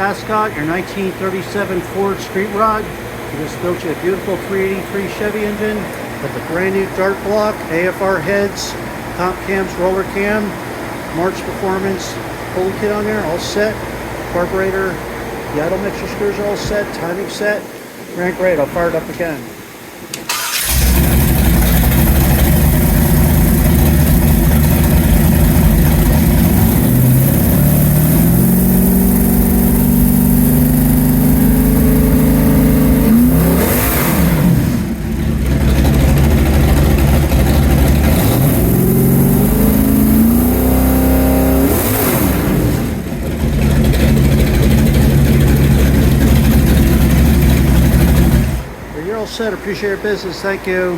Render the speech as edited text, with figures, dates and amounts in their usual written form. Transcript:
Ascot, your 1937 Ford Street Rod. We just built you a beautiful 383 Chevy engine with a brand new dart block, AFR heads, top cams, roller cam, March Performance pulley kit on there, all set. Carburetor, the idle mixture screws are all set, timing set. Ran great. I'll fire it up again. You're all set. Appreciate your business. Thank you.